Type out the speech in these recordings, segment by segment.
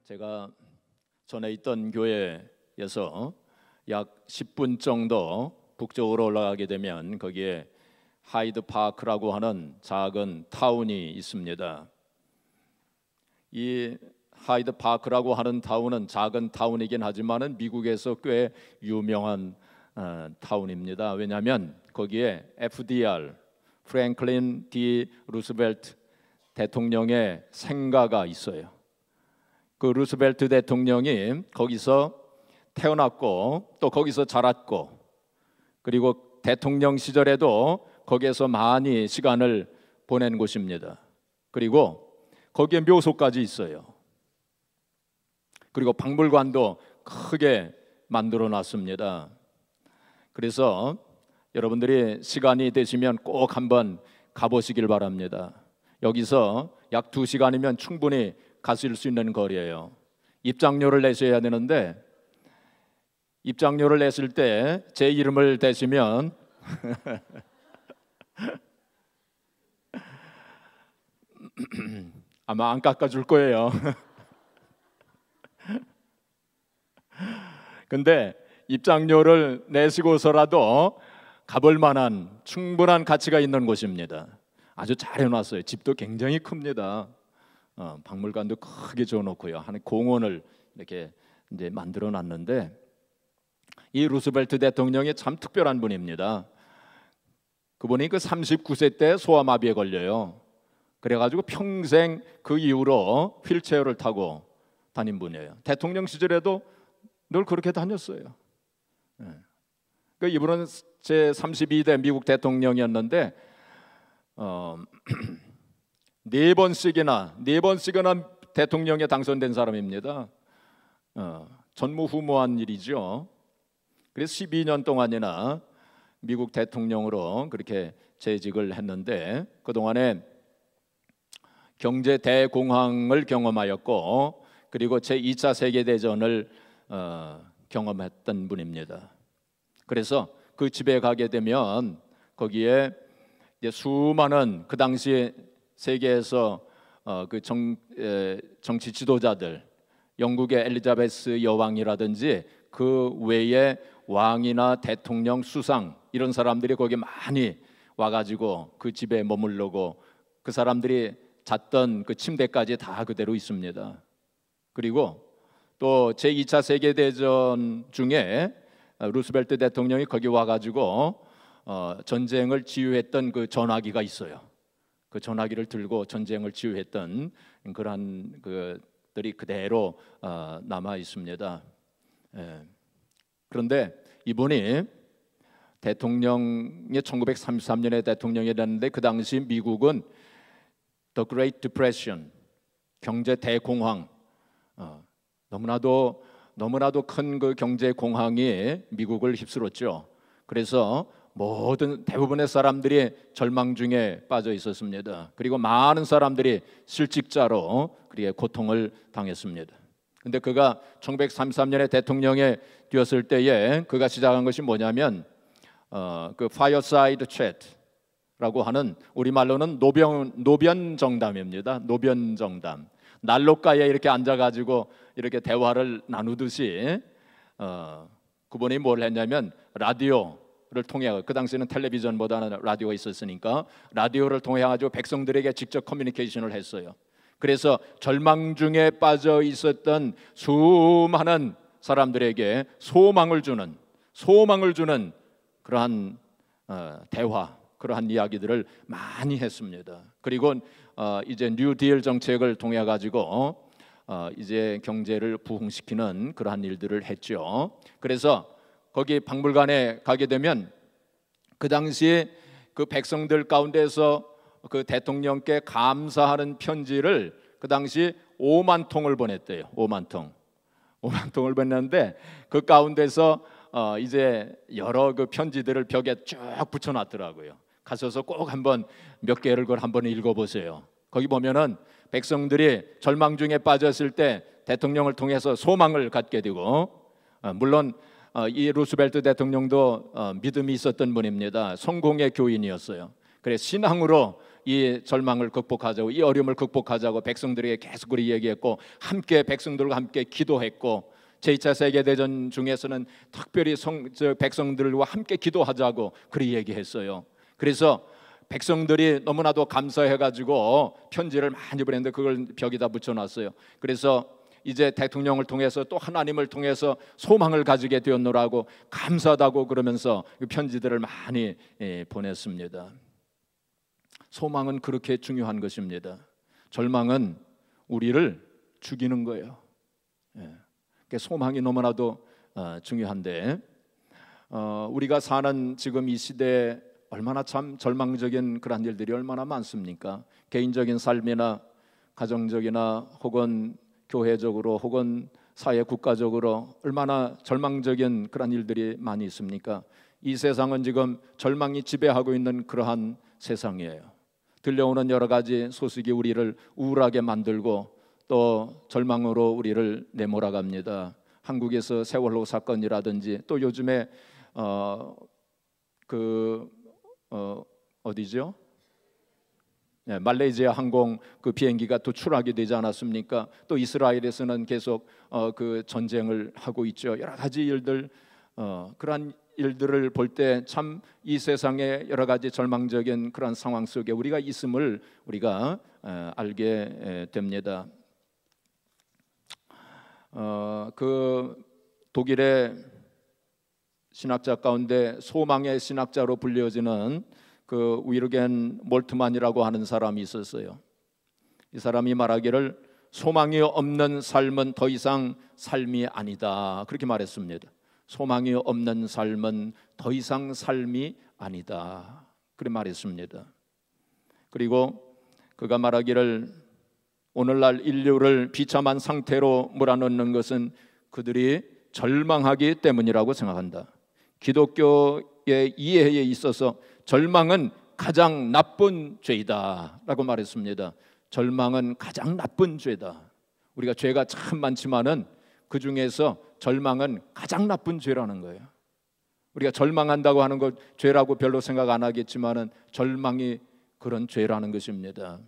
제가 전에 있던 교회에서 약 10분 정도 북쪽으로 올라가게 되면 거기에 하이드 파크라고 하는 작은 타운이 있습니다. 이 하이드 파크라고 하는 타운은 작은 타운이긴 하지만은 미국에서 꽤 유명한 타운입니다. 왜냐하면 거기에 FDR, 프랭클린 디 루스벨트 대통령의 생가가 있어요. 그 루스벨트 대통령이 거기서 태어났고 또 거기서 자랐고, 그리고 대통령 시절에도 거기에서 많이 시간을 보낸 곳입니다. 그리고 거기에 묘소까지 있어요. 그리고 박물관도 크게 만들어 놨습니다. 그래서 여러분들이 시간이 되시면 꼭 한번 가보시길 바랍니다. 여기서 약 2시간이면 충분히 가실 수 있는 거리예요. 입장료를 내셔야 되는데 입장료를 냈을 때 제 이름을 대시면 아마 안 깎아줄 거예요. 근데 입장료를 내시고서라도 가볼 만한 충분한 가치가 있는 곳입니다. 아주 잘 해놨어요. 집도 굉장히 큽니다. 박물관도 크게 지어놓고요. 한 공원을 이렇게 이제 만들어 놨는데, 이 루스벨트 대통령이 참 특별한 분입니다. 그분이 그 39세 때 소아마비에 걸려요. 그래가지고 평생 그 이후로 휠체어를 타고 다닌 분이에요. 대통령 시절에도 늘 그렇게 다녔어요. 그 이분은 제 32대 미국 대통령이었는데 네 번씩이나 대통령에 당선된 사람입니다. 전무후무한 일이죠. 그래서 12년 동안이나 미국 대통령으로 그렇게 재직을 했는데, 그동안에 경제 대공황을 경험하였고, 그리고 제2차 세계대전을 경험했던 분입니다. 그래서 그 집에 가게 되면 거기에 이제 수많은 그 당시 세계에서 그 정치 지도자들, 영국의 엘리자베스 여왕이라든지 그 외에 왕이나 대통령, 수상 이런 사람들이 거기 많이 와가지고 그 집에 머무르고, 그 사람들이 잤던 그 침대까지 다 그대로 있습니다. 그리고 또 제2차 세계대전 중에 루스벨트 대통령이 거기 와가지고 전쟁을 지휘했던 그 전화기가 있어요. 그 전화기를 들고 전쟁을 지휘했던 그러한 그들이 그대로 남아 있습니다. 그런데 이분이 대통령이 1933년에 대통령이 됐는데, 그 당시 미국은 The Great Depression, 경제 대공황, 너무나도 큰 그 경제 공황이 미국을 휩쓸었죠. 그래서 대부분의 사람들이 절망 중에 빠져 있었습니다. 그리고 많은 사람들이 실직자로 그리고 고통을 당했습니다. 근데 그가 1933년에 대통령에 되었을 때에 그가 시작한 것이 뭐냐면 그 파이어사이드 챗라고 하는, 우리말로는 노변 정담입니다. 노변 정담. 난로가에 이렇게 앉아가지고 이렇게 대화를 나누듯이 그분이 뭘 했냐면 라디오를 통해, 그 당시에는 텔레비전보다는 라디오가 있었으니까 라디오를 통해 가지고 백성들에게 직접 커뮤니케이션을 했어요. 그래서 절망 중에 빠져 있었던 수많은 사람들에게 소망을 주는 그러한 대화, 그러한 이야기들을 많이 했습니다. 그리고 이제 뉴딜 정책을 통해 가지고 이제 경제를 부흥시키는 그러한 일들을 했죠. 그래서 거기 박물관에 가게 되면 그 당시 그 백성들 가운데서 그 대통령께 감사하는 편지를 그 당시 5만 통을 보냈대요. 5만 통을 보냈는데 그 가운데서 이제 여러 그 편지들을 벽에 쭉 붙여놨더라고요. 가셔서 꼭 한번 몇 개를 그걸 한번 읽어보세요. 거기 보면은 백성들이 절망 중에 빠졌을 때 대통령을 통해서 소망을 갖게 되고, 물론 이 루스벨트 대통령도 믿음이 있었던 분입니다. 성공의 교인이었어요. 그래 신앙으로 이 절망을 극복하자고, 이 어려움을 극복하자고 백성들에게 계속 그리 얘기했고, 함께 백성들과 함께 기도했고, 제2차 세계대전 중에서는 특별히 백성들과 함께 기도하자고 그리 얘기했어요. 그래서 백성들이 너무나도 감사해가지고 편지를 많이 보냈는데 그걸 벽에다 붙여놨어요. 그래서 이제 대통령을 통해서 또 하나님을 통해서 소망을 가지게 되었노라고 감사하다고 그러면서 편지들을 많이 보냈습니다. 소망은 그렇게 중요한 것입니다. 절망은 우리를 죽이는 거예요. 소망이 너무나도 중요한데, 우리가 사는 지금 이 시대에 얼마나 참 절망적인 그런 일들이 얼마나 많습니까? 개인적인 삶이나 가정적이나 혹은 교회적으로 혹은 사회 국가적으로 얼마나 절망적인 그런 일들이 많이 있습니까? 이 세상은 지금 절망이 지배하고 있는 그러한 세상이에요. 들려오는 여러 가지 소식이 우리를 우울하게 만들고 또 절망으로 우리를 내몰아갑니다. 한국에서 세월호 사건이라든지 또 요즘에 어디죠? 네, 말레이시아 항공 그 비행기가 또 추락이 되지 않았습니까? 또 이스라엘에서는 계속 그 전쟁을 하고 있죠. 여러 가지 일들, 그러한 일들을 볼 때 참 이 세상의 여러 가지 절망적인 그런 상황 속에 우리가 있음을 우리가 알게 됩니다. 그 독일의 신학자 가운데 소망의 신학자로 불려지는 그 위르겐 몰트만이라고 하는 사람이 있었어요. 이 사람이 말하기를 소망이 없는 삶은 더 이상 삶이 아니다, 그렇게 말했습니다. 소망이 없는 삶은 더 이상 삶이 아니다, 그렇게 말했습니다. 그리고 그가 말하기를 오늘날 인류를 비참한 상태로 몰아넣는 그들이 절망하기 때문이라고 생각한다. 기독교의 이해에 있어서 절망은 가장 나쁜 죄이다 라고 말했습니다. 절망은 가장 나쁜 죄다. 우리가 죄가 참 많지만은 그 중에서 절망은 가장 나쁜 죄라는 거예요. 우리가 절망한다고 하는 것 죄라고 별로 생각 안 하겠지만은 절망이 그런 죄라는 것입니다.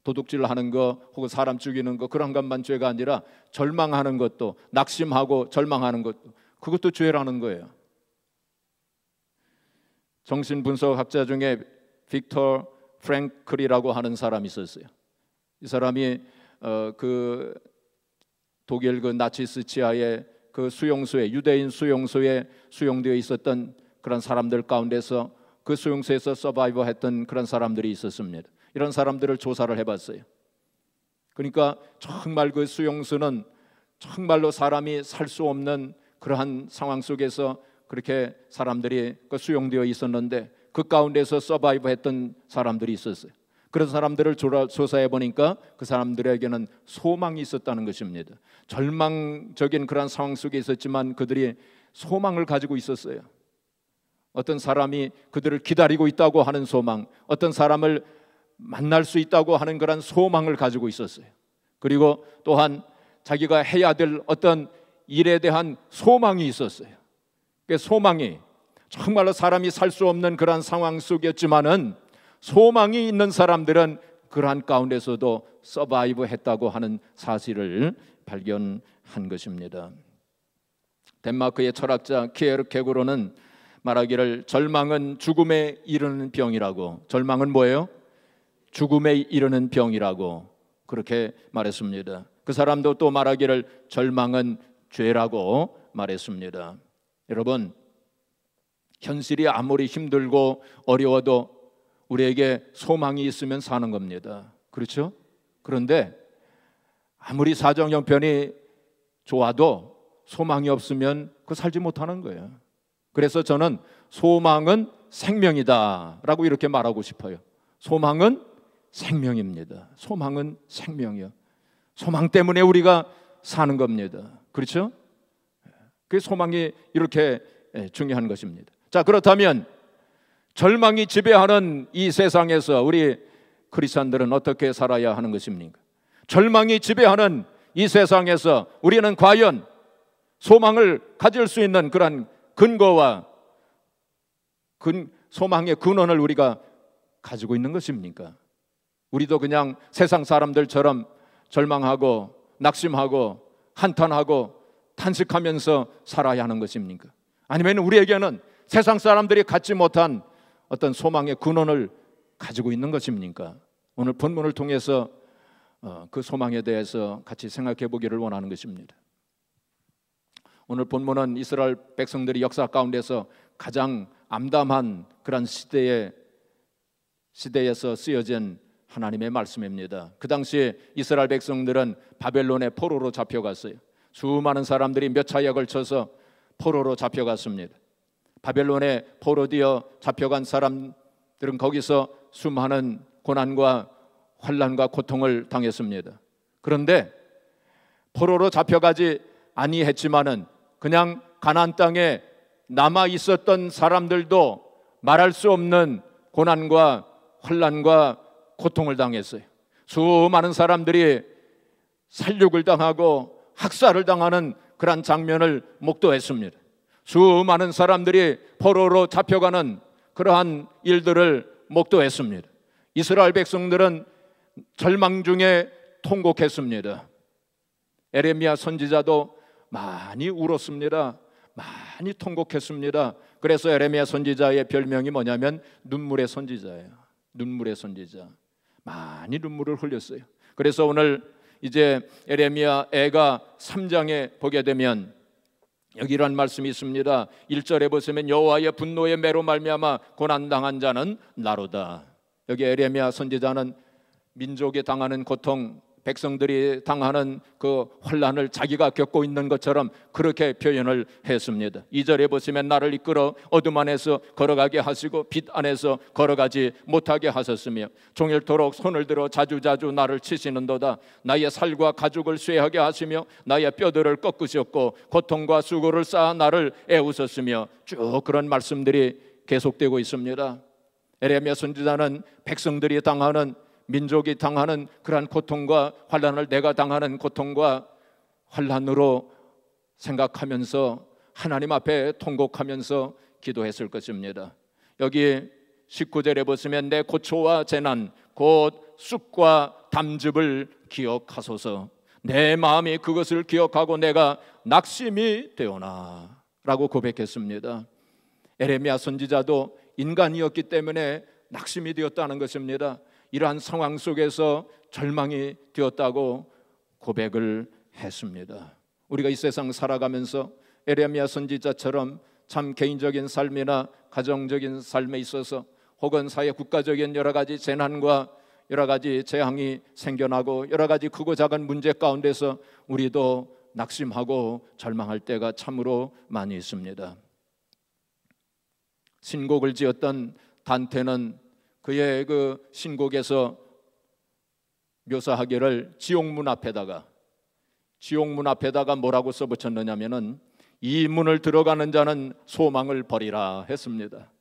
도둑질하는 거 혹은 사람 죽이는 거 그런 것만 죄가 아니라 절망하는 것도, 낙심하고 절망하는 것도, 그것도 죄라는 거예요. 정신분석학자 중에 빅터 프랭클이라고 하는 사람이 있었어요. 이 사람이 그 독일 그 나치스 치하의 그 수용소에, 유대인 수용소에 수용되어 있었던 그런 사람들 가운데서 그 수용소에서 서바이버했던 그런 사람들이 있었습니다. 이런 사람들을 조사를 해봤어요. 그러니까 정말 그 수용소는 정말로 사람이 살 수 없는 그러한 상황 속에서 그렇게 사람들이 수용되어 있었는데 그 가운데서 서바이브했던 사람들이 있었어요. 그런 사람들을 조사해 보니까 그 사람들에게는 소망이 있었다는 것입니다. 절망적인 그런 상황 속에 있었지만 그들이 소망을 가지고 있었어요. 어떤 사람이 그들을 기다리고 있다고 하는 소망, 어떤 사람을 만날 수 있다고 하는 그런 소망을 가지고 있었어요. 그리고 또한 자기가 해야 될 어떤 일에 대한 소망이 있었어요. 그 소망이 정말로 사람이 살 수 없는 그런 상황 속이었지만은 소망이 있는 사람들은 그러한 가운데서도 서바이브 했다고 하는 사실을 발견한 것입니다. 덴마크의 철학자 키에르케고르는 말하기를 절망은 죽음에 이르는 병이라고, 절망은 뭐예요? 죽음에 이르는 병이라고 그렇게 말했습니다. 그 사람도 또 말하기를 절망은 죄라고 말했습니다. 여러분, 현실이 아무리 힘들고 어려워도 우리에게 소망이 있으면 사는 겁니다. 그렇죠? 그런데 아무리 사정 형편이 좋아도 소망이 없으면 그 살지 못하는 거예요. 그래서 저는 소망은 생명이다 라고 이렇게 말하고 싶어요. 소망은 생명입니다. 소망은 생명이요. 소망 때문에 우리가 사는 겁니다. 그렇죠? 그 소망이 이렇게 중요한 것입니다. 자, 그렇다면 절망이 지배하는 이 세상에서 우리 크리스찬들은 어떻게 살아야 하는 것입니까? 절망이 지배하는 이 세상에서 우리는 과연 소망을 가질 수 있는 그런 근거와 소망의 근원을 우리가 가지고 있는 것입니까? 우리도 그냥 세상 사람들처럼 절망하고 낙심하고 한탄하고 탄식하면서 살아야 하는 것입니까? 아니면 우리에게는 세상 사람들이 갖지 못한 어떤 소망의 근원을 가지고 있는 것입니까? 오늘 본문을 통해서 그 소망에 대해서 같이 생각해 보기를 원하는 것입니다. 오늘 본문은 이스라엘 백성들이 역사 가운데서 가장 암담한 그런 시대에서 쓰여진 하나님의 말씀입니다. 그 당시에 이스라엘 백성들은 바벨론의 포로로 잡혀갔어요. 수많은 사람들이 몇 차례에 걸쳐서 포로로 잡혀갔습니다. 바벨론에 포로되어 잡혀간 사람들은 거기서 수많은 고난과 환난과 고통을 당했습니다. 그런데 포로로 잡혀가지 아니했지만은 그냥 가나안 땅에 남아 있었던 사람들도 말할 수 없는 고난과 환난과 고통을 당했어요. 수많은 사람들이 살육을 당하고 학살을 당하는 그런 장면을 목도했습니다. 수많은 사람들이 포로로 잡혀가는 그러한 일들을 목도했습니다. 이스라엘 백성들은 절망 중에 통곡했습니다. 에레미야 선지자도 많이 울었습니다. 많이 통곡했습니다. 그래서 에레미야 선지자의 별명이 뭐냐면 눈물의 선지자예요. 눈물의 선지자. 많이 눈물을 흘렸어요. 그래서 오늘 이제 에레미야 애가 3장에 보게 되면 여기 이런 말씀이 있습니다. 1절에 보시면 여호와의 분노의 매로 말미암아 고난당한 자는 나로다. 여기 에레미야 선지자는 민족이 당하는 고통, 백성들이 당하는 그 환난을 자기가 겪고 있는 것처럼 그렇게 표현을 했습니다. 2절에 보시면 나를 이끌어 어둠 안에서 걸어가게 하시고 빛 안에서 걸어가지 못하게 하셨으며 종일토록 손을 들어 자주자주 나를 치시는도다. 나의 살과 가죽을 쇠하게 하시며 나의 뼈들을 꺾으셨고 고통과 수고를 쌓아 나를 애우셨으며 쭉 그런 말씀들이 계속되고 있습니다. 에레미야 선지자는 백성들이 당하는 민족이 당하는 그러한 고통과 환난을 내가 당하는 고통과 환난으로 생각하면서 하나님 앞에 통곡하면서 기도했을 것입니다. 여기 19절에 보시면 내 고초와 재난 곧 쑥과 담즙을 기억하소서. 내 마음이 그것을 기억하고 내가 낙심이 되오나 라고 고백했습니다. 에레미야 선지자도 인간이었기 때문에 낙심이 되었다는 것입니다. 이러한 상황 속에서 절망이 되었다고 고백을 했습니다. 우리가 이 세상 살아가면서 에레미야 선지자처럼 참 개인적인 삶이나 가정적인 삶에 있어서 혹은 사회 국가적인 여러 가지 재난과 여러 가지 재앙이 생겨나고 여러 가지 크고 작은 문제 가운데서 우리도 낙심하고 절망할 때가 참으로 많이 있습니다. 신곡을 지었던 단테는 그의 그 신곡에서 묘사하기를 지옥문 앞에다가 뭐라고 써붙였느냐면은 이 문을 들어가는 자는 소망을 버리라 했습니다.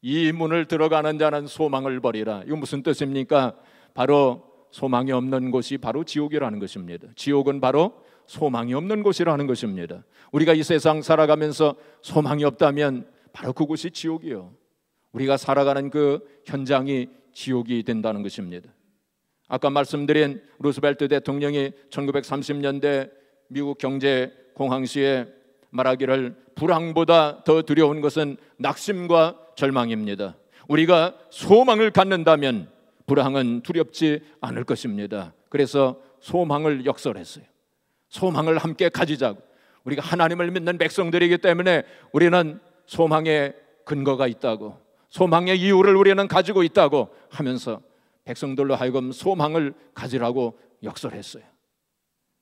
이 문을 들어가는 자는 소망을 버리라. 이거 무슨 뜻입니까? 바로 소망이 없는 곳이 바로 지옥이라는 것입니다. 지옥은 바로 소망이 없는 곳이라는 것입니다. 우리가 이 세상 살아가면서 소망이 없다면 바로 그곳이 지옥이요. 우리가 살아가는 그 현장이 지옥이 된다는 것입니다. 아까 말씀드린 루스벨트 대통령이 1930년대 미국 경제 공황 시에 말하기를 불황보다 더 두려운 것은 낙심과 절망입니다. 우리가 소망을 갖는다면 불황은 두렵지 않을 것입니다. 그래서 소망을 역설했어요. 소망을 함께 가지자고. 우리가 하나님을 믿는 백성들이기 때문에 우리는 소망의 근거가 있다고, 소망의 이유를 우리는 가지고 있다고 하면서 백성들로 하여금 소망을 가지라고 역설했어요.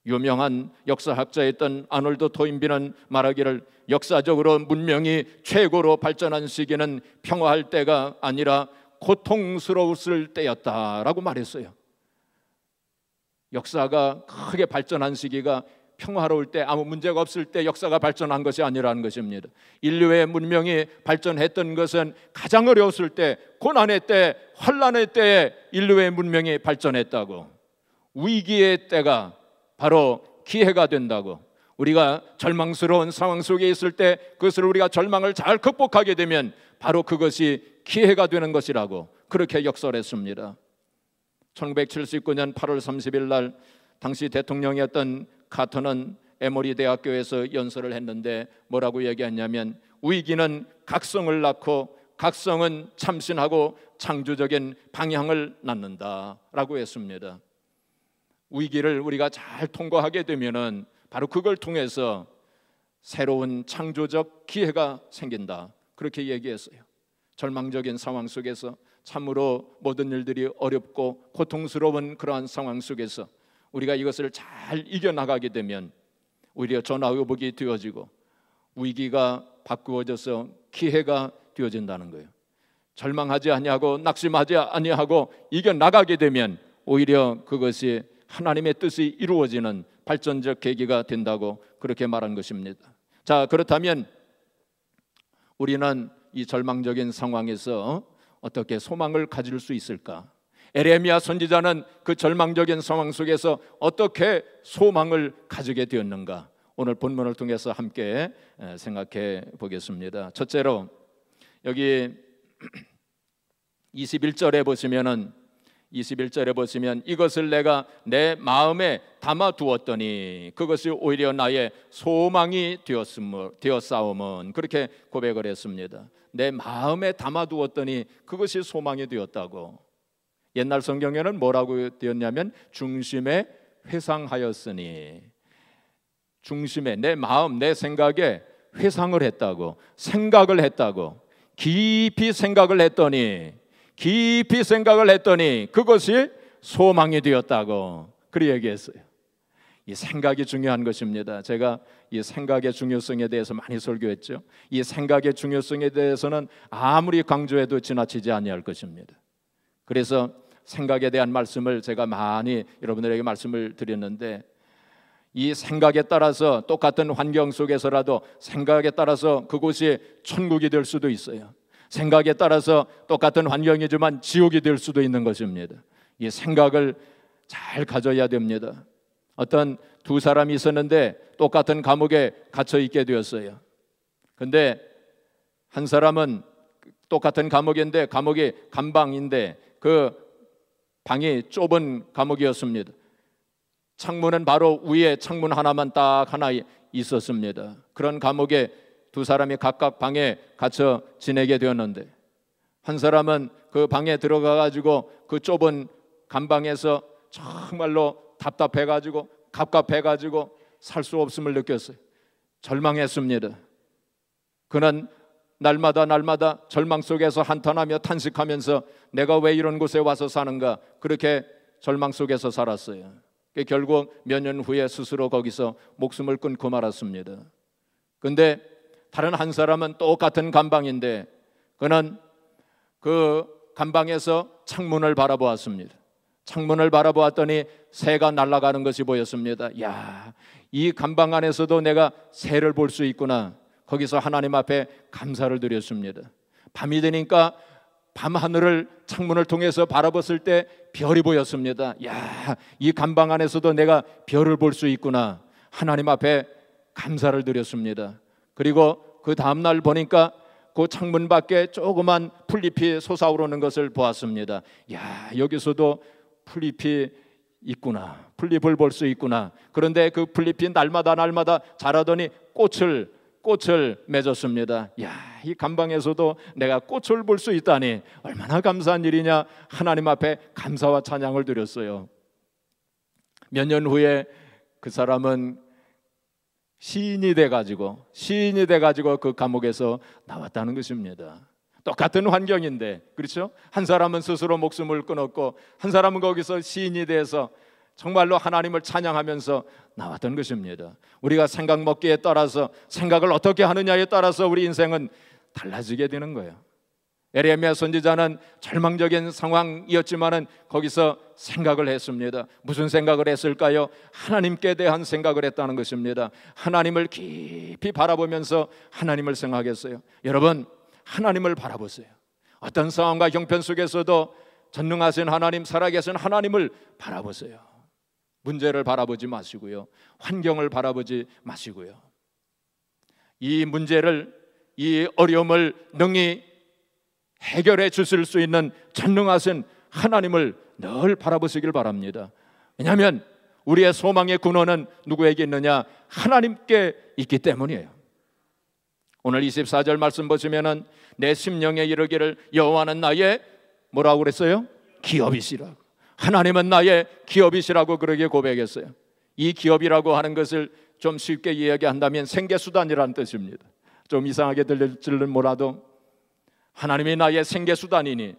유명한 역사학자였던 아놀드 토인비는 말하기를 역사적으로 문명이 최고로 발전한 시기는 평화할 때가 아니라 고통스러웠을 때였다라고 말했어요. 역사가 크게 발전한 시기가 평화로울 때, 아무 문제가 없을 때 역사가 발전한 것이 아니라는 것입니다. 인류의 문명이 발전했던 것은 가장 어려웠을 때, 고난의 때, 환난의 때에 인류의 문명이 발전했다고. 위기의 때가 바로 기회가 된다고. 우리가 절망스러운 상황 속에 있을 때 그것을 우리가 절망을 잘 극복하게 되면 바로 그것이 기회가 되는 것이라고 그렇게 역설했습니다. 1979년 8월 30일 날 당시 대통령이었던 카터는 에모리 대학교에서 연설을 했는데 뭐라고 얘기했냐면, 위기는 각성을 낳고 각성은 참신하고 창조적인 방향을 낳는다 라고 했습니다. 위기를 우리가 잘 통과하게 되면은 바로 그걸 통해서 새로운 창조적 기회가 생긴다, 그렇게 얘기했어요. 절망적인 상황 속에서, 참으로 모든 일들이 어렵고 고통스러운 그러한 상황 속에서 우리가 이것을 잘 이겨나가게 되면 오히려 전화위복이 되어지고 위기가 바꾸어져서 기회가 되어진다는 거예요. 절망하지 아니하고 낙심하지 아니하고 이겨나가게 되면 오히려 그것이 하나님의 뜻이 이루어지는 발전적 계기가 된다고 그렇게 말한 것입니다. 자, 그렇다면 우리는 이 절망적인 상황에서 어떻게 소망을 가질 수 있을까? 에레미야 선지자는 그 절망적인 상황 속에서 어떻게 소망을 가지게 되었는가? 오늘 본문을 통해서 함께 생각해 보겠습니다. 첫째로 여기 21절에 보시면 이것을 내가 내 마음에 담아두었더니 그것이 오히려 나의 소망이 되었사오면, 그렇게 고백을 했습니다. 내 마음에 담아두었더니 그것이 소망이 되었다고. 옛날 성경에는 뭐라고 되었냐면 중심에 회상하였으니, 중심에 내 마음 내 생각에 회상을 했다고, 생각을 했다고. 깊이 생각을 했더니 그것이 소망이 되었다고 그리 얘기했어요. 이 생각이 중요한 것입니다. 제가 이 생각의 중요성에 대해서 많이 설교했죠. 이 생각의 중요성에 대해서는 아무리 강조해도 지나치지 아니할 것입니다. 그래서 생각에 대한 말씀을 제가 많이 여러분들에게 말씀을 드렸는데, 이 생각에 따라서 똑같은 환경 속에서라도 생각에 따라서 그곳이 천국이 될 수도 있어요. 생각에 따라서 똑같은 환경이지만 지옥이 될 수도 있는 것입니다. 이 생각을 잘 가져야 됩니다. 어떤 두 사람이 있었는데 똑같은 감옥에 갇혀 있게 되었어요. 근데 한 사람은 똑같은 감옥인데 감옥이 감방인데 그 방이 좁은 감옥이었습니다. 창문은 바로 위에 창문 하나만 딱 하나 있었습니다. 그런 감옥에 두 사람이 각각 방에 갇혀 지내게 되었는데, 한 사람은 그 방에 들어가 가지고 그 좁은 감방에서 정말로 답답해 가지고 갑갑해 가지고 살 수 없음을 느꼈어요. 절망했습니다. 그는 날마다 절망 속에서 한탄하며 탄식하면서 내가 왜 이런 곳에 와서 사는가, 그렇게 절망 속에서 살았어요. 결국 몇 년 후에 스스로 거기서 목숨을 끊고 말았습니다. 근데 다른 한 사람은 똑같은 감방인데 그는 그 감방에서 창문을 바라보았습니다. 창문을 바라보았더니 새가 날아가는 것이 보였습니다. 야, 이 감방 안에서도 내가 새를 볼 수 있구나. 거기서 하나님 앞에 감사를 드렸습니다. 밤이 되니까 밤하늘을 창문을 통해서 바라봤을 때 별이 보였습니다. 야, 이 감방 안에서도 내가 별을 볼 수 있구나. 하나님 앞에 감사를 드렸습니다. 그리고 그 다음날 보니까 그 창문 밖에 조그만 풀잎이 솟아오르는 것을 보았습니다. 야, 여기서도 풀잎이 있구나. 풀잎을 볼 수 있구나. 그런데 그 풀잎이 날마다 자라더니 꽃을 맺었습니다. 야, 이 감방에서도 내가 꽃을 볼 수 있다니 얼마나 감사한 일이냐. 하나님 앞에 감사와 찬양을 드렸어요. 몇 년 후에 그 사람은 시인이 돼가지고 그 감옥에서 나왔다는 것입니다. 똑같은 환경인데, 그렇죠? 한 사람은 스스로 목숨을 끊었고 한 사람은 거기서 시인이 돼서 정말로 하나님을 찬양하면서 나왔던 것입니다. 우리가 생각 먹기에 따라서, 생각을 어떻게 하느냐에 따라서 우리 인생은 달라지게 되는 거예요. 에레미야 선지자는 절망적인 상황이었지만은 거기서 생각을 했습니다. 무슨 생각을 했을까요? 하나님께 대한 생각을 했다는 것입니다. 하나님을 깊이 바라보면서 하나님을 생각했어요. 여러분, 하나님을 바라보세요. 어떤 상황과 형편 속에서도 전능하신 하나님, 살아계신 하나님을 바라보세요. 문제를 바라보지 마시고요, 환경을 바라보지 마시고요, 이 문제를, 이 어려움을 능히 해결해 주실 수 있는 전능하신 하나님을 늘 바라보시길 바랍니다. 왜냐하면 우리의 소망의 근원은 누구에게 있느냐? 하나님께 있기 때문이에요. 오늘 24절 말씀 보시면은 내 심령에 이르기를 여호와는 나의 뭐라고 그랬어요? 기업이시라고. 하나님은 나의 기업이시라고 그러게 고백했어요. 이 기업이라고 하는 것을 좀 쉽게 이야기한다면 생계수단이라는 뜻입니다. 좀 이상하게 들릴지는 몰라도 하나님이 나의 생계수단이니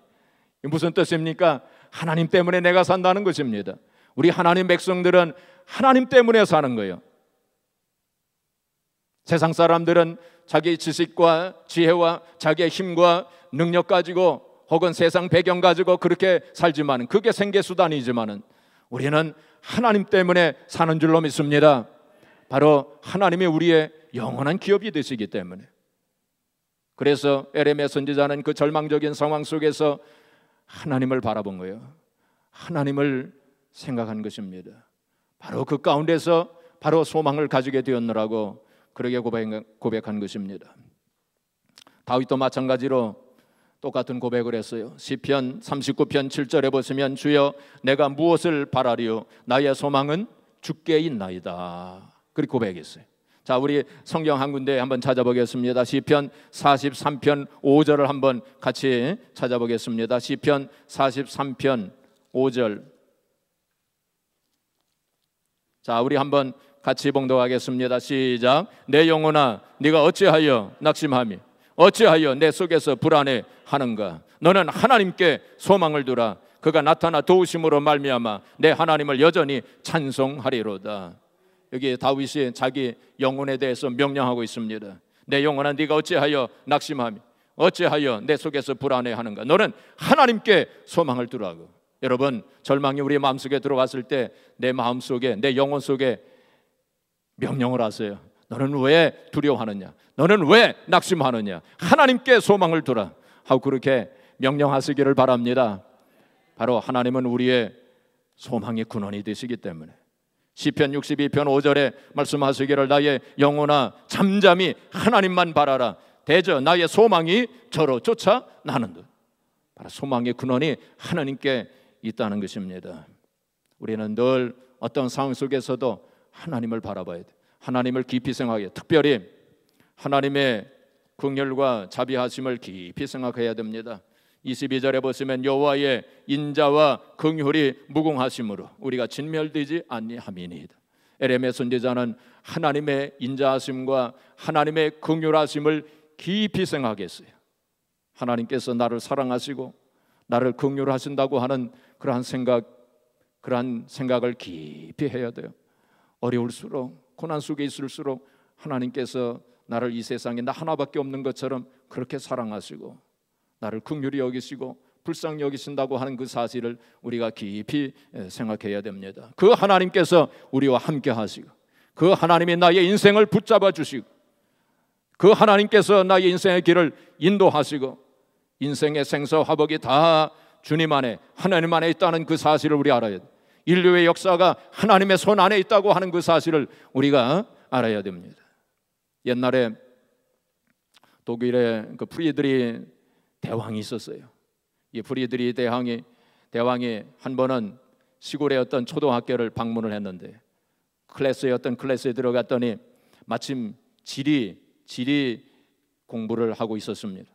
무슨 뜻입니까? 하나님 때문에 내가 산다는 것입니다. 우리 하나님 백성들은 하나님 때문에 사는 거예요. 세상 사람들은 자기 지식과 지혜와 자기의 힘과 능력 가지고 혹은 세상 배경 가지고 그렇게 살지만 그게 생계수단이지만 우리는 하나님 때문에 사는 줄로 믿습니다. 바로 하나님이 우리의 영원한 기업이 되시기 때문에. 그래서 에레미야 선지자는 그 절망적인 상황 속에서 하나님을 바라본 거예요. 하나님을 생각한 것입니다. 바로 그 가운데서 바로 소망을 가지게 되었느라고 그렇게 고백한 것입니다. 다윗도 마찬가지로 똑같은 고백을 했어요. 시편 39편 7절에 보시면 주여 내가 무엇을 바라리요 나의 소망은 주께 있나이다. 그렇게 고백했어요. 자, 우리 성경 한 군데 한번 찾아보겠습니다. 시편 43편 5절을 한번 같이 찾아보겠습니다. 시편 43편 5절. 자, 우리 한번 같이 봉독하겠습니다. 시작. 내 영혼아 네가 어찌하여 낙심하며 어찌하여 내 속에서 불안해하는가? 너는 하나님께 소망을 두라. 그가 나타나 도우심으로 말미암아 내 하나님을 여전히 찬송하리로다. 여기 다윗이 자기 영혼에 대해서 명령하고 있습니다. 내 영혼아 네가 어찌하여 낙심하며 어찌하여 내 속에서 불안해하는가? 너는 하나님께 소망을 두라고. 여러분, 절망이 우리 마음속에 들어왔을 때 내 마음속에, 내 영혼 속에 명령을 하세요. 너는 왜 두려워하느냐? 너는 왜 낙심하느냐? 하나님께 소망을 두라 하고 그렇게 명령하시기를 바랍니다. 바로 하나님은 우리의 소망의 근원이 되시기 때문에. 시편 62편 5절에 말씀하시기를 나의 영혼아 잠잠히 하나님만 바라라. 대저 나의 소망이 저로 쫓아나는 듯. 바로 소망의 근원이 하나님께 있다는 것입니다. 우리는 늘 어떤 상황 속에서도 하나님을 바라봐야 돼. 하나님을 깊이 생각해야 돼. 특별히 하나님의 긍휼과 자비하심을 깊이 생각해야 됩니다. 22절에 보시면 여호와의 인자와 긍휼이 무궁하심으로 우리가 진멸되지 아니함이니이다. 에레미야 선지자는 하나님의 인자하심과 하나님의 긍휼하심을 깊이 생각했어요. 하나님께서 나를 사랑하시고 나를 긍휼하신다고 하는 그러한 생각을 깊이 해야 돼요. 어려울수록 고난 속에 있을수록 하나님께서 나를 이 세상에 나 하나밖에 없는 것처럼 그렇게 사랑하시고 나를 긍휼히 여기시고 불쌍히 여기신다고 하는 그 사실을 우리가 깊이 생각해야 됩니다. 그 하나님께서 우리와 함께 하시고 그 하나님이 나의 인생을 붙잡아 주시고 그 하나님께서 나의 인생의 길을 인도하시고 인생의 생사화복이 다 주님 안에 하나님 안에 있다는 그 사실을 우리 알아야 돼요. 인류의 역사가 하나님의 손 안에 있다고 하는 그 사실을 우리가 알아야 됩니다. 옛날에 독일의 그 프리드리 대왕이 있었어요. 이 프리드리 대왕이 한 번은 시골의 어떤 초등학교를 방문을 했는데 어떤 클래스에 들어갔더니 마침 지리 공부를 하고 있었습니다.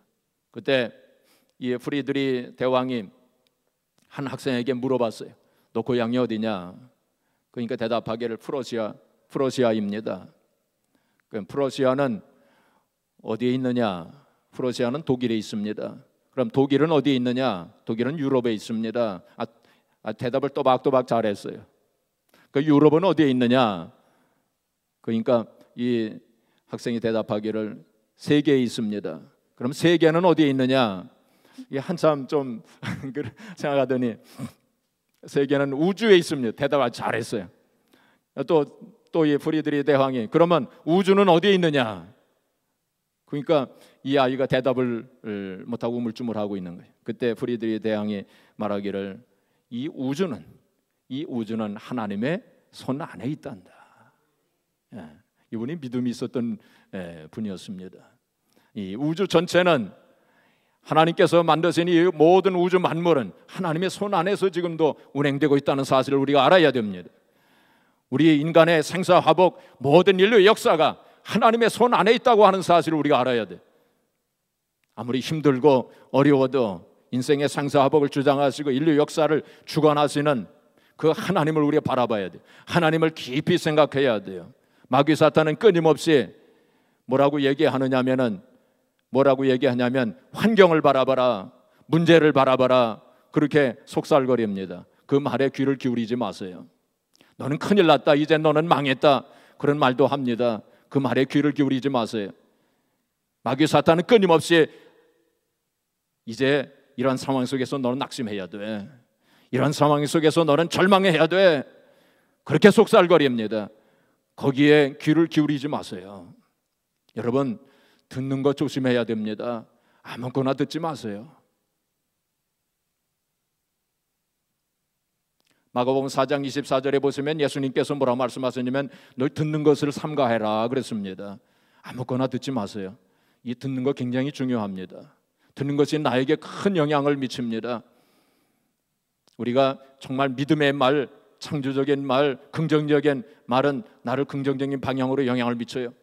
그때 이 프리드리 대왕이 한 학생에게 물어봤어요. 너 고향이 어디냐? 그러니까 대답하기를 프러시아입니다. 그럼 프러시아는 어디에 있느냐? 프러시아는 독일에 있습니다. 그럼 독일은 어디에 있느냐? 독일은 유럽에 있습니다. 대답을 또박또박 잘했어요. 그 유럽은 어디에 있느냐? 그러니까 이 학생이 대답하기를 세계에 있습니다. 그럼 세계는 어디에 있느냐? 이게 한참 좀 생각하더니 세계는 우주에 있습니다. 대답을 잘했어요. 또 이 프리드리 대왕이 그러면 우주는 어디에 있느냐? 그러니까 이 아이가 대답을 못하고 우물쭈물하고 있는 거예요. 그때 프리드리 대왕이 말하기를 이 우주는 하나님의 손 안에 있단다. 이분이 믿음이 있었던 분이었습니다. 이 우주 전체는 하나님께서 만드신 이 모든 우주 만물은 하나님의 손 안에서 지금도 운행되고 있다는 사실을 우리가 알아야 됩니다. 우리 인간의 생사화복 모든 인류의 역사가 하나님의 손 안에 있다고 하는 사실을 우리가 알아야 돼. 아무리 힘들고 어려워도 인생의 생사화복을 주장하시고 인류 역사를 주관하시는 그 하나님을 우리가 바라봐야 돼. 하나님을 깊이 생각해야 돼요. 마귀 사탄은 끊임없이 뭐라고 얘기하냐면 환경을 바라봐라, 문제를 바라봐라, 그렇게 속살거립니다. 그 말에 귀를 기울이지 마세요. 너는 큰일 났다, 이제 너는 망했다, 그런 말도 합니다. 그 말에 귀를 기울이지 마세요. 마귀 사탄은 끊임없이 이제 이런 상황 속에서 너는 낙심해야 돼, 이런 상황 속에서 너는 절망해야 돼, 그렇게 속살거립니다. 거기에 귀를 기울이지 마세요. 여러분, 듣는 것 조심해야 됩니다. 아무거나 듣지 마세요. 마가복음 4장 24절에 보시면 예수님께서 뭐라고 말씀하셨냐면 너 듣는 것을 삼가해라 그랬습니다. 아무거나 듣지 마세요. 이 듣는 거 굉장히 중요합니다. 듣는 것이 나에게 큰 영향을 미칩니다. 우리가 정말 믿음의 말, 창조적인 말, 긍정적인 말은 나를 긍정적인 방향으로 영향을 미쳐요.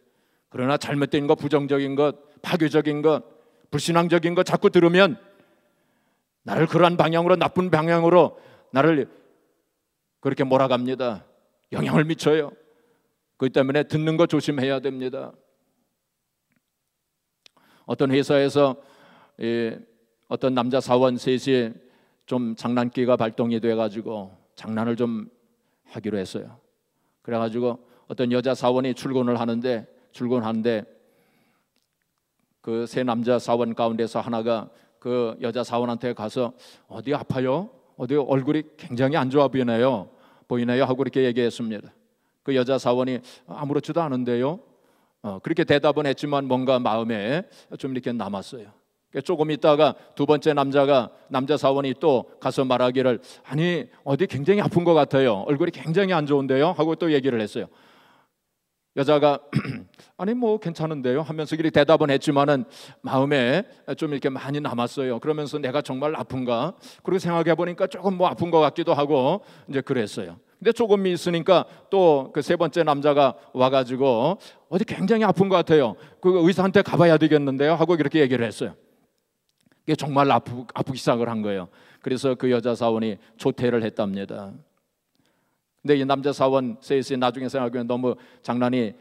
그러나 잘못된 것, 부정적인 것, 파괴적인 것, 불신앙적인 것 자꾸 들으면 나를 그러한 방향으로, 나쁜 방향으로 나를 그렇게 몰아갑니다. 영향을 미쳐요. 그렇기 때문에 듣는 거 조심해야 됩니다. 어떤 회사에서 어떤 남자 사원 셋이 좀 장난기가 발동이 돼가지고 장난을 좀 하기로 했어요. 그래가지고 어떤 여자 사원이 출근하는데 그 세 남자 사원 가운데서 하나가 그 여자 사원한테 가서 어디 아파요? 어디 얼굴이 굉장히 안 좋아 보이나요? 하고 그렇게 얘기했습니다. 그 여자 사원이 아무렇지도 않은데요. 그렇게 대답은 했지만 뭔가 마음에 좀 이렇게 남았어요. 조금 있다가 두 번째 남자 사원이 또 가서 말하기를 아니 어디 굉장히 아픈 것 같아요. 얼굴이 굉장히 안 좋은데요. 하고 또 얘기를 했어요. 여자가 아니 뭐 괜찮은데요 하면서 이렇게 대답은 했지만은 마음에 좀 이렇게 많이 남았어요. 그러면서 내가 정말 아픈가? 그리고 생각해 보니까 조금 뭐 아픈 것 같기도 하고 이제 그랬어요. 근데 조금 있으니까 또 그 세 번째 남자가 와가지고 어디 굉장히 아픈 것 같아요. 그 의사한테 가봐야 되겠는데요 하고 이렇게 얘기를 했어요. 이게 정말 아프기 시작을 한 거예요. 그래서 그 여자 사원이 조퇴를 했답니다. 근데 이 남자 사원 셋이 나중에 생각하면 너무 장난을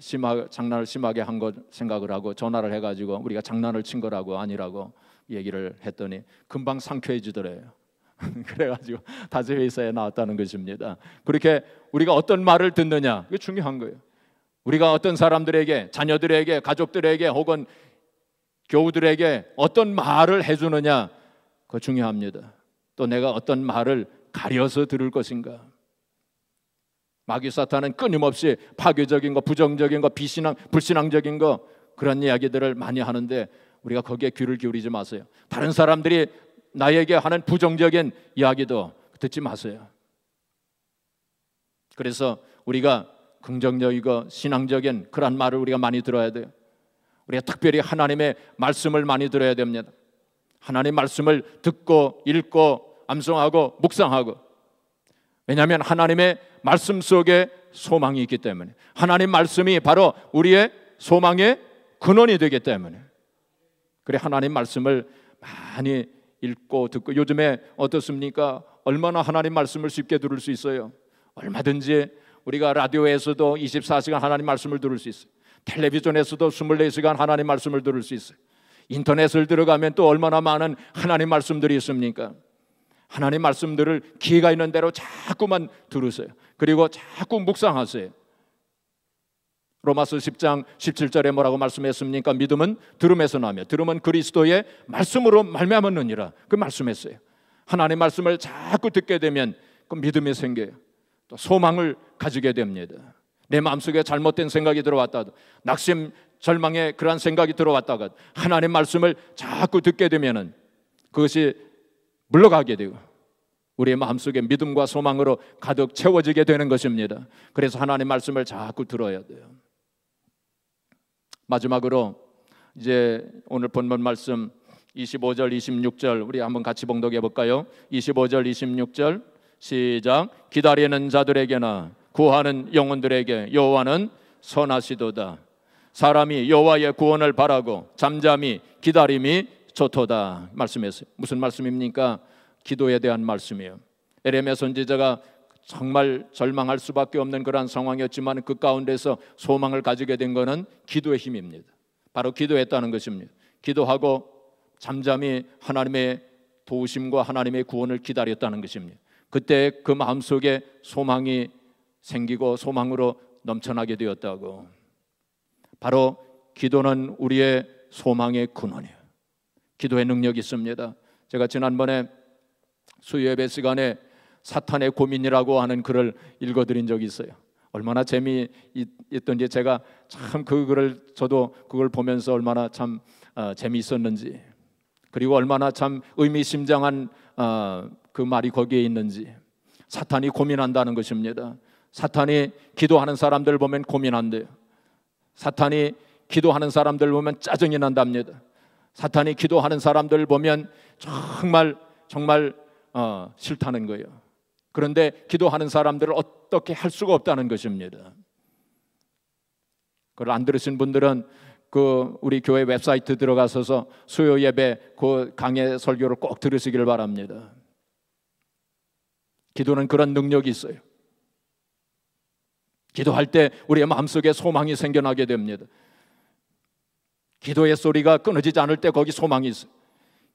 심하게 한 것 생각을 하고 전화를 해가지고 우리가 장난을 친 거라고 아니라고 얘기를 했더니 금방 상쾌해지더래요. 그래가지고 다시 회사에 나왔다는 것입니다. 그렇게 우리가 어떤 말을 듣느냐 이게 중요한 거예요. 우리가 어떤 사람들에게, 자녀들에게, 가족들에게 혹은 교우들에게 어떤 말을 해주느냐 그거 중요합니다. 또 내가 어떤 말을 가려서 들을 것인가. 마귀 사탄은 끊임없이 파괴적인 거, 부정적인 거, 불신앙적인 거 그런 이야기들을 많이 하는데 우리가 거기에 귀를 기울이지 마세요. 다른 사람들이 나에게 하는 부정적인 이야기도 듣지 마세요. 그래서 우리가 긍정적이고 신앙적인 그런 말을 우리가 많이 들어야 돼요. 우리가 특별히 하나님의 말씀을 많이 들어야 됩니다. 하나님 말씀을 듣고 읽고 암송하고 묵상하고. 왜냐하면 하나님의 말씀 속에 소망이 있기 때문에, 하나님 말씀이 바로 우리의 소망의 근원이 되기 때문에, 그래 하나님 말씀을 많이 읽고 듣고. 요즘에 어떻습니까? 얼마나 하나님 말씀을 쉽게 들을 수 있어요. 얼마든지 우리가 라디오에서도 24시간 하나님 말씀을 들을 수 있어요. 텔레비전에서도 24시간 하나님 말씀을 들을 수 있어요. 인터넷을 들어가면 또 얼마나 많은 하나님 말씀들이 있습니까? 하나님 말씀들을 기회가 있는 대로 자꾸만 들으세요. 그리고 자꾸 묵상하세요. 로마서 10장 17절에 뭐라고 말씀했습니까? 믿음은 들음에서 나며 들음은 그리스도의 말씀으로 말미암았느니라. 그 말씀했어요. 하나님 말씀을 자꾸 듣게 되면 그 믿음이 생겨요. 또 소망을 가지게 됩니다. 내 마음속에 잘못된 생각이 들어왔다도, 낙심, 절망의 그러한 생각이 들어왔다가 하나님 말씀을 자꾸 듣게 되면은 그것이 물러가게 되고 우리의 마음속에 믿음과 소망으로 가득 채워지게 되는 것입니다. 그래서 하나님 말씀을 자꾸 들어야 돼요. 마지막으로 이제 오늘 본문 말씀 25절 26절 우리 한번 같이 봉독해 볼까요? 25절 26절 시작. 기다리는 자들에게나 구하는 영혼들에게 여호와는 선하시도다. 사람이 여호와의 구원을 바라고 잠잠히 기다림이 좋도다 말씀했어요. 무슨 말씀입니까? 기도에 대한 말씀이에요. 에레미야 선지자가 정말 절망할 수밖에 없는 그런 상황이었지만 그 가운데서 소망을 가지게 된 것은 기도의 힘입니다. 바로 기도했다는 것입니다. 기도하고 잠잠히 하나님의 도우심과 하나님의 구원을 기다렸다는 것입니다. 그때 그 마음속에 소망이 생기고 소망으로 넘쳐나게 되었다고. 바로 기도는 우리의 소망의 근원이에요. 기도의 능력이 있습니다. 제가 지난번에 수요예배 시간에 사탄의 고민이라고 하는 글을 읽어드린 적이 있어요. 얼마나 재미있던지 제가 참 그 글을 저도 그걸 보면서 얼마나 참 재미있었는지, 그리고 얼마나 참 의미심장한 그 말이 거기에 있는지. 사탄이 고민한다는 것입니다. 사탄이 기도하는 사람들 보면 고민한대요. 사탄이 기도하는 사람들 보면 짜증이 난답니다. 사탄이 기도하는 사람들 보면 정말 싫다는 거예요. 그런데 기도하는 사람들을 어떻게 할 수가 없다는 것입니다. 그걸 안 들으신 분들은 그 우리 교회 웹사이트 들어가셔서 수요 예배 그 강의 설교를 꼭 들으시길 바랍니다. 기도는 그런 능력이 있어요. 기도할 때 우리의 마음속에 소망이 생겨나게 됩니다. 기도의 소리가 끊어지지 않을 때 거기 소망이 있어요.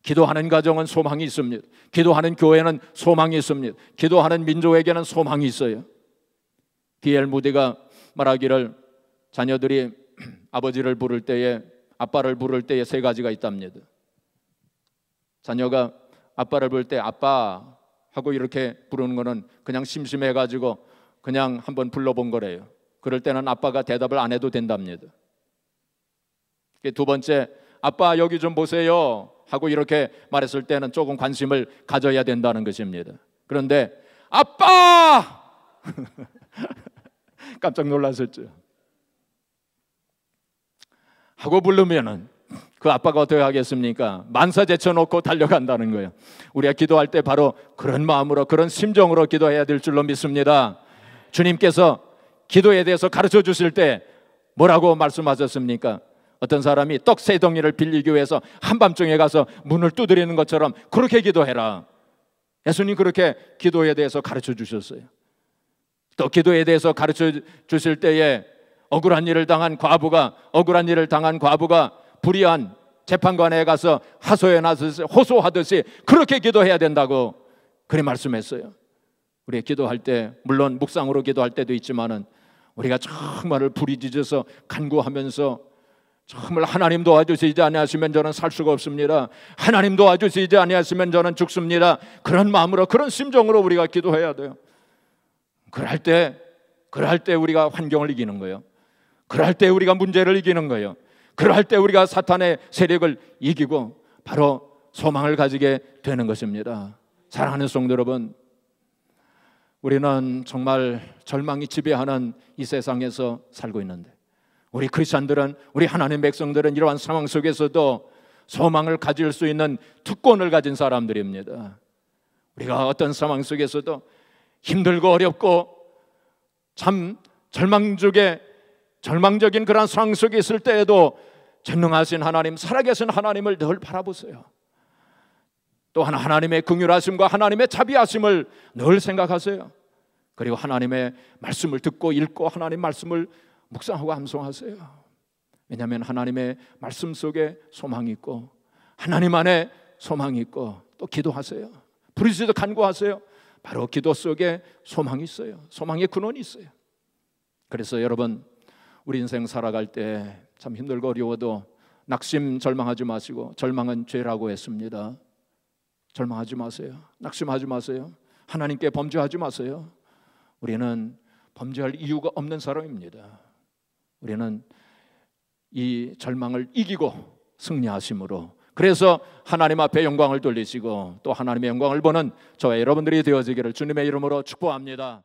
기도하는 가정은 소망이 있습니다. 기도하는 교회는 소망이 있습니다. 기도하는 민족에게는 소망이 있어요. D.L. 무디가 말하기를 자녀들이 아버지를 부를 때에, 아빠를 부를 때에 세 가지가 있답니다. 자녀가 아빠를 부를 때 아빠 하고 이렇게 부르는 거는 그냥 심심해가지고 그냥 한번 불러본 거래요. 그럴 때는 아빠가 대답을 안 해도 된답니다. 두 번째, 아빠 여기 좀 보세요 하고 이렇게 말했을 때는 조금 관심을 가져야 된다는 것입니다. 그런데 아빠! 깜짝 놀랐었죠. 하고 부르면은 그 아빠가 어떻게 하겠습니까? 만사 제쳐놓고 달려간다는 거예요. 우리가 기도할 때 바로 그런 마음으로, 그런 심정으로 기도해야 될 줄로 믿습니다. 주님께서 기도에 대해서 가르쳐 주실 때 뭐라고 말씀하셨습니까? 어떤 사람이 떡 세 덩이를 빌리기 위해서 한밤중에 가서 문을 두드리는 것처럼 그렇게 기도해라. 예수님 그렇게 기도에 대해서 가르쳐 주셨어요. 또 기도에 대해서 가르쳐 주실 때에 억울한 일을 당한 과부가 불의한 재판관에 가서 호소하듯이 그렇게 기도해야 된다고 그렇게 말씀했어요. 우리 기도할 때 물론 묵상으로 기도할 때도 있지만은 우리가 정말 부르짖어서 간구하면서 정말 하나님 도와주시지 아니하시면 저는 살 수가 없습니다. 하나님 도와주시지 아니하시면 저는 죽습니다. 그런 마음으로, 그런 심정으로 우리가 기도해야 돼요. 그럴 때 우리가 환경을 이기는 거예요. 그럴 때 우리가 문제를 이기는 거예요. 그럴 때 우리가 사탄의 세력을 이기고 바로 소망을 가지게 되는 것입니다. 사랑하는 성도 여러분, 우리는 정말 절망이 지배하는 이 세상에서 살고 있는데 우리 크리스찬들은, 우리 하나님의 백성들은 이러한 상황 속에서도 소망을 가질 수 있는 특권을 가진 사람들입니다. 우리가 어떤 상황 속에서도 힘들고 어렵고 참 절망적인 그런 상황 속에 있을 때에도 전능하신 하나님, 살아계신 하나님을 늘 바라보세요. 또한 하나님의 긍휼하심과 하나님의 자비하심을 늘 생각하세요. 그리고 하나님의 말씀을 듣고 읽고 하나님 말씀을 묵상하고 암송하세요. 왜냐하면 하나님의 말씀 속에 소망이 있고 하나님 안에 소망이 있고 또 기도하세요. 부르짖어 간구하세요. 바로 기도 속에 소망이 있어요. 소망의 근원이 있어요. 그래서 여러분, 우리 인생 살아갈 때 참 힘들고 어려워도 낙심 절망하지 마시고, 절망은 죄라고 했습니다. 절망하지 마세요. 낙심하지 마세요. 하나님께 범죄하지 마세요. 우리는 범죄할 이유가 없는 사람입니다. 우리는 이 절망을 이기고 승리하심으로 그래서 하나님 앞에 영광을 돌리시고 또 하나님의 영광을 보는 저와 여러분들이 되어지기를 주님의 이름으로 축복합니다.